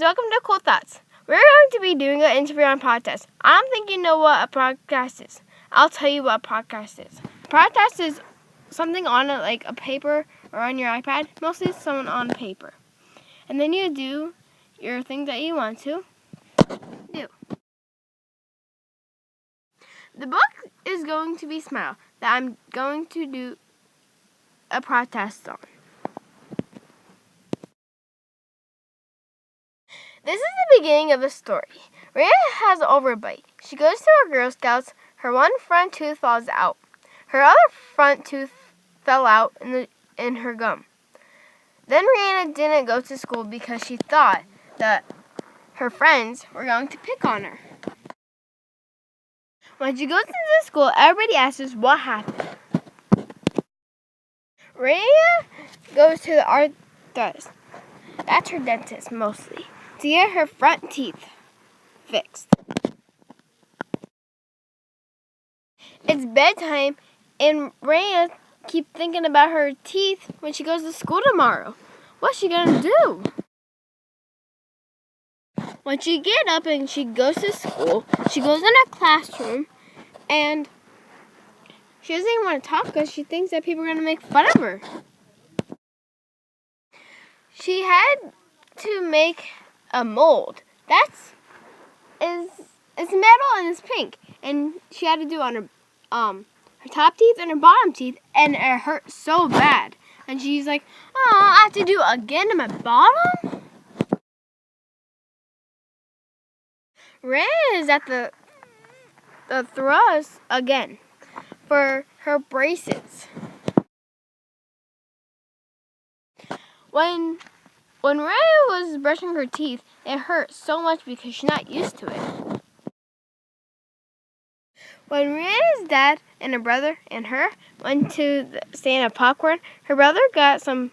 guys, welcome to Cool Thoughts. We're going to be doing an interview on podcast. I don't think you know what a podcast is. I'll tell you what a podcast is. A podcast is something on like a paper or on your iPad, mostly someone on paper. And then you do your thing that you want to do. The book is going to be Smile, that I'm going to do a podcast on. This is the beginning of the story. Rhea has an overbite. She goes to her Girl Scouts. Her one front tooth falls out. Her other front tooth fell out in her gum. Then Rihanna didn't go to school because she thought that her friends were going to pick on her. When she goes into school, everybody asks her what happened. Rihanna goes to the artist. That's her dentist mostly, to get her front teeth fixed. It's bedtime, and Rhea keeps thinking about her teeth when she goes to school tomorrow. What's she gonna do? When she gets up and she goes to school, she goes in a classroom, and she doesn't even want to talk because she thinks that people are gonna make fun of her. She had to make a mold. It's metal and it's pink, and she had to do it on her top teeth and her bottom teeth, and it hurt so bad. And she's like, "Oh, I have to do it again to my bottom." Ren is at the thrust again for her braces. When Rhea was brushing her teeth, it hurt so much because she's not used to it. When Rhea's dad and her brother and her went to the stand of popcorn, her brother got some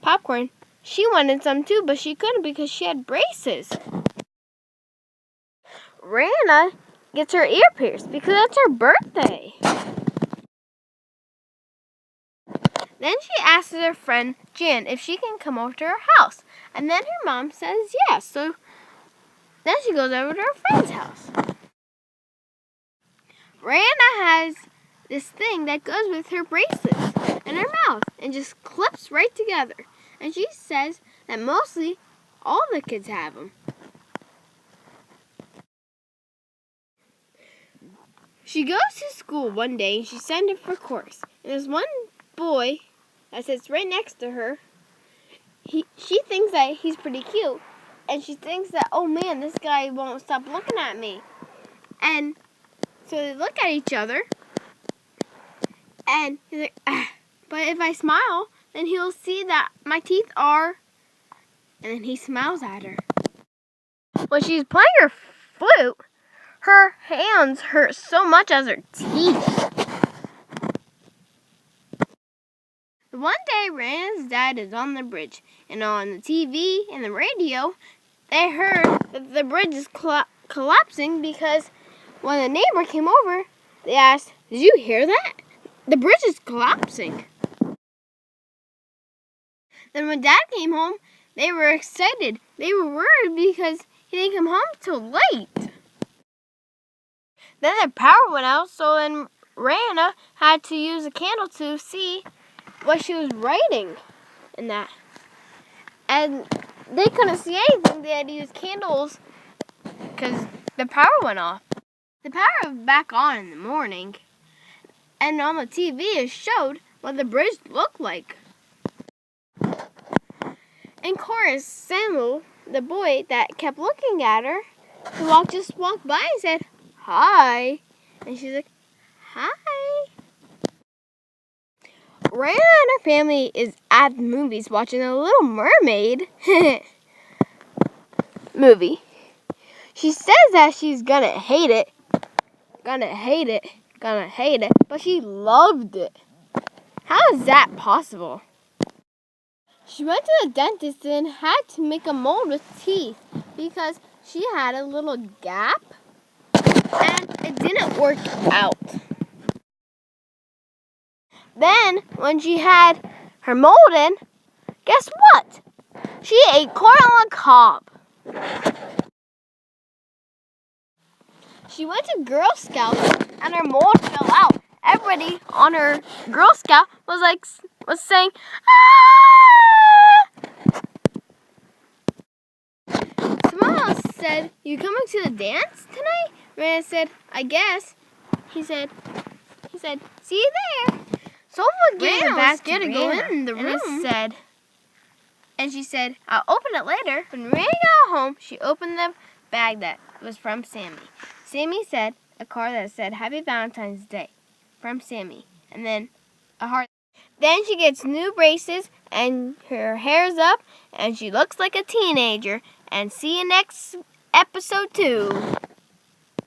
popcorn. She wanted some too, but she couldn't because she had braces. Rihanna gets her ear pierced because it's her birthday. Then she asks her friend Jan if she can come over to her house. And then her mom says yes. So then she goes over to her friend's house. Rihanna has this thing that goes with her braces in her mouth and just clips right together. And she says that mostly all the kids have them. She goes to school one day and she signed up for a course. And there's one boy that sits right next to her. She thinks that he's pretty cute. And she thinks that, oh man, this guy won't stop looking at me. And so they look at each other. And he's like, but if I smile, then he'll see that my teeth are. And then he smiles at her. When she's playing her flute, her hands hurt so much as her teeth. One day, Rand's dad is on the bridge, and on the TV and the radio, they heard that the bridge is collapsing because when the neighbor came over, they asked, "Did you hear that? The bridge is collapsing." Then when Dad came home, they were excited. They were worried because he didn't come home till late. Then the power went out, so then Rihanna had to use a candle to see what she was writing in that. And they couldn't see anything. They had to use candles because the power went off. The power was back on in the morning, and on the TV it showed what the bridge looked like. In chorus, Samuel, the boy that kept looking at her, just walked by and said, "Hi." And she's like, "Hi." Rihanna and her family is at the movies watching The Little Mermaid movie. She says that she's gonna hate it, but she loved it. How is that possible? She went to the dentist and had to make a mold with teeth because she had a little gap and it didn't work out. Then, when she had her mold in, guess what? She ate corn on the cob. She went to Girl Scouts and her mold fell out. Everybody on her Girl Scout was saying, "Ah!" Someone else said, "You coming to the dance tonight?" Rana said, "I guess." He said, "See you there." Sophia Rana was scared to go in the room. And she said, "I'll open it later." When Rana got home, she opened the bag that was from Sammy. Sammy said a card that said, "Happy Valentine's Day," from Sammy. And then a heart. Then she gets new braces and her hair's up and she looks like a teenager. And see you next episode 2.